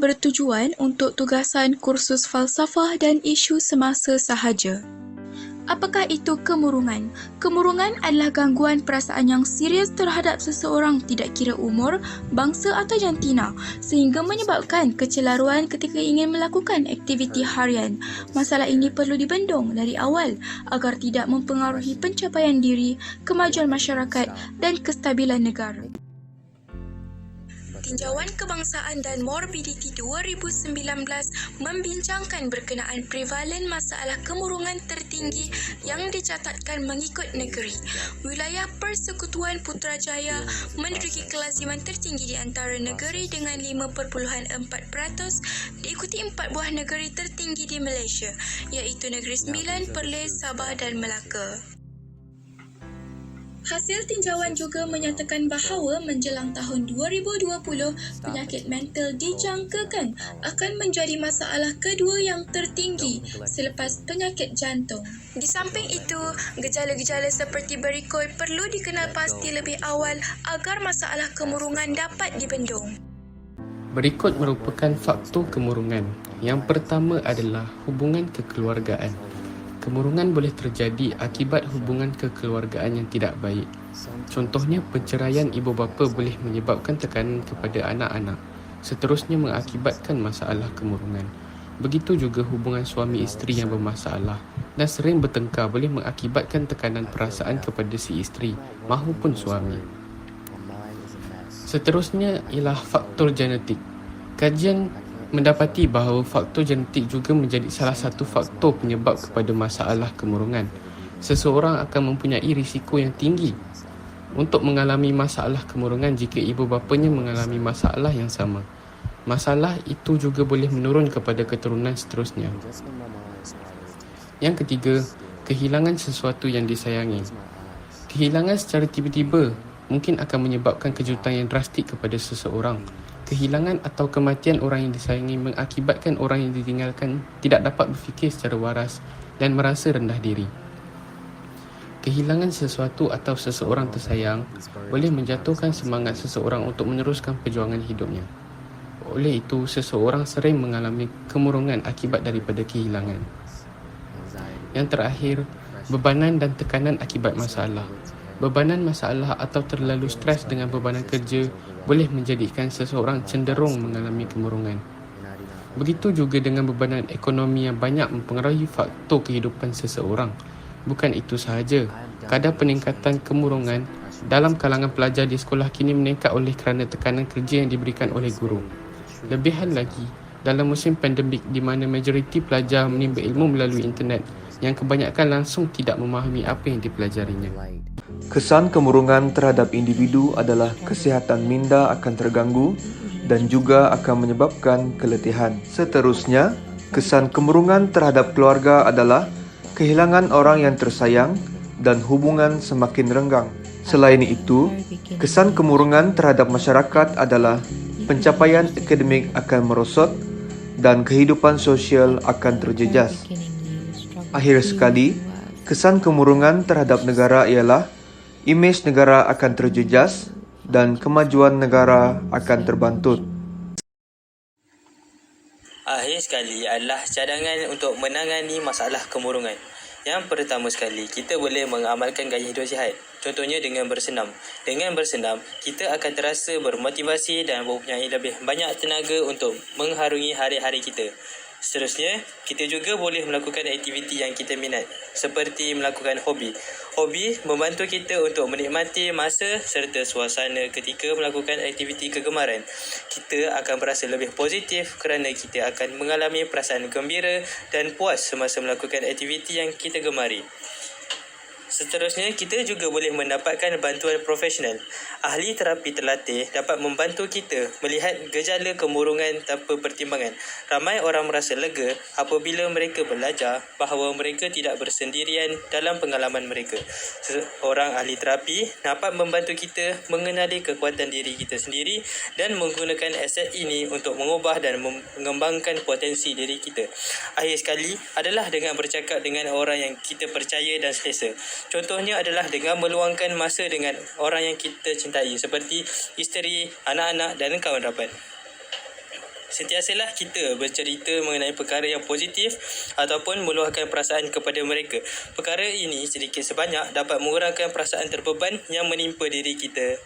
bertujuan untuk tugasan kursus falsafah dan isu semasa sahaja. Apakah itu kemurungan? Kemurungan adalah gangguan perasaan yang serius terhadap seseorang tidak kira umur, bangsa atau jantina sehingga menyebabkan kecelaruan ketika ingin melakukan aktiviti harian. Masalah ini perlu dibendung dari awal agar tidak mempengaruhi pencapaian diri, kemajuan masyarakat dan kestabilan negara. Tinjauan Kebangsaan dan Morbiditi 2019 membincangkan berkenaan prevalen masalah kemurungan tertinggi yang dicatatkan mengikut negeri. Wilayah Persekutuan Putrajaya menduduki kelaziman tertinggi di antara negeri dengan 5.4%, diikuti 4 buah negeri tertinggi di Malaysia, iaitu Negeri Sembilan, Perlis, Sabah dan Melaka. Hasil tinjauan juga menyatakan bahawa menjelang tahun 2020, penyakit mental dijangkakan akan menjadi masalah kedua yang tertinggi selepas penyakit jantung. Di samping itu, gejala-gejala seperti berikut perlu dikenal pasti lebih awal agar masalah kemurungan dapat dibendung. Berikut merupakan faktor kemurungan. Yang pertama adalah hubungan kekeluargaan. Kemurungan boleh terjadi akibat hubungan kekeluargaan yang tidak baik. Contohnya, perceraian ibu bapa boleh menyebabkan tekanan kepada anak-anak, seterusnya mengakibatkan masalah kemurungan. Begitu juga hubungan suami isteri yang bermasalah dan sering bertengkar boleh mengakibatkan tekanan perasaan kepada si isteri mahupun suami. Seterusnya ialah faktor genetik. Kajian mendapati bahawa faktor genetik juga menjadi salah satu faktor penyebab kepada masalah kemurungan. Seseorang akan mempunyai risiko yang tinggi untuk mengalami masalah kemurungan jika ibu bapanya mengalami masalah yang sama. Masalah itu juga boleh menurun kepada keturunan seterusnya. Yang ketiga, kehilangan sesuatu yang disayangi. Kehilangan secara tiba-tiba mungkin akan menyebabkan kejutan yang drastik kepada seseorang. Kehilangan atau kematian orang yang disayangi mengakibatkan orang yang ditinggalkan tidak dapat berfikir secara waras dan merasa rendah diri. Kehilangan sesuatu atau seseorang tersayang boleh menjatuhkan semangat seseorang untuk meneruskan perjuangan hidupnya. Oleh itu, seseorang sering mengalami kemurungan akibat daripada kehilangan. Yang terakhir, bebanan dan tekanan akibat masalah. Bebanan masalah atau terlalu stres dengan bebanan kerja boleh menjadikan seseorang cenderung mengalami kemurungan. Begitu juga dengan bebanan ekonomi yang banyak mempengaruhi faktor kehidupan seseorang. Bukan itu sahaja, kadar peningkatan kemurungan dalam kalangan pelajar di sekolah kini meningkat oleh kerana tekanan kerja yang diberikan oleh guru. Lebihan lagi, dalam musim pandemik di mana majoriti pelajar menimba ilmu melalui internet yang kebanyakan langsung tidak memahami apa yang dipelajarinya. Kesan kemurungan terhadap individu adalah kesihatan minda akan terganggu dan juga akan menyebabkan keletihan. Seterusnya, kesan kemurungan terhadap keluarga adalah kehilangan orang yang tersayang dan hubungan semakin renggang. Selain itu, kesan kemurungan terhadap masyarakat adalah pencapaian akademik akan merosot dan kehidupan sosial akan terjejas. Akhir sekali, kesan kemurungan terhadap negara ialah imej negara akan terjejas dan kemajuan negara akan terbantut. Akhir sekali adalah cadangan untuk menangani masalah kemurungan. Yang pertama sekali, kita boleh mengamalkan gaya hidup sihat. Contohnya dengan bersenam. Dengan bersenam, kita akan terasa bermotivasi dan mempunyai lebih banyak tenaga untuk mengharungi hari-hari kita. Seterusnya, kita juga boleh melakukan aktiviti yang kita minat, seperti melakukan hobi. Hobi membantu kita untuk menikmati masa serta suasana ketika melakukan aktiviti kegemaran. Kita akan berasa lebih positif kerana kita akan mengalami perasaan gembira dan puas semasa melakukan aktiviti yang kita gemari. Seterusnya, kita juga boleh mendapatkan bantuan profesional. Ahli terapi terlatih dapat membantu kita melihat gejala kemurungan tanpa pertimbangan. Ramai orang merasa lega apabila mereka belajar bahawa mereka tidak bersendirian dalam pengalaman mereka. Seorang ahli terapi dapat membantu kita mengenali kekuatan diri kita sendiri dan menggunakan aset ini untuk mengubah dan mengembangkan potensi diri kita. Akhir sekali adalah dengan bercakap dengan orang yang kita percaya dan selesa. Contohnya adalah dengan meluangkan masa dengan orang yang kita cintai seperti isteri, anak-anak dan kawan rapat. Sentiasalah kita bercerita mengenai perkara yang positif ataupun meluahkan perasaan kepada mereka. Perkara ini sedikit sebanyak dapat mengurangkan perasaan terbeban yang menimpa diri kita.